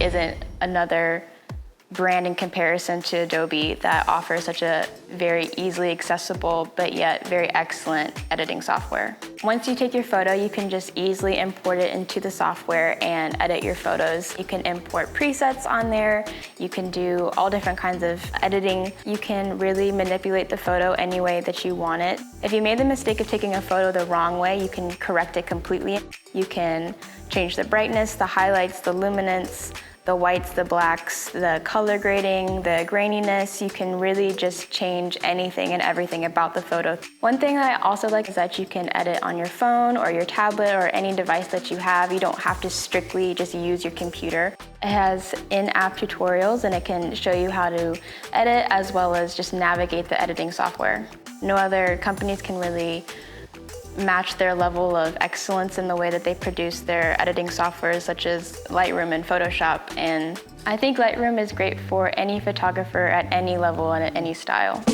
isn't another brand in comparison to Adobe that offers such a very easily accessible but yet very excellent editing software. Once you take your photo, you can just easily import it into the software and edit your photos. You can import presets on there. You can do all different kinds of editing. You can really manipulate the photo any way that you want it. If you made the mistake of taking a photo the wrong way, you can correct it completely. You can change the brightness, the highlights, the luminance, the whites, the blacks, the color grading, the graininess. You can really just change anything and everything about the photo. One thing that I also like is that you can edit on your phone or your tablet or any device that you have. You don't have to strictly just use your computer. It has in-app tutorials and it can show you how to edit as well as just navigate the editing software. No other companies can really match their level of excellence in the way that they produce their editing software, such as Lightroom and Photoshop. And I think Lightroom is great for any photographer at any level and at any style.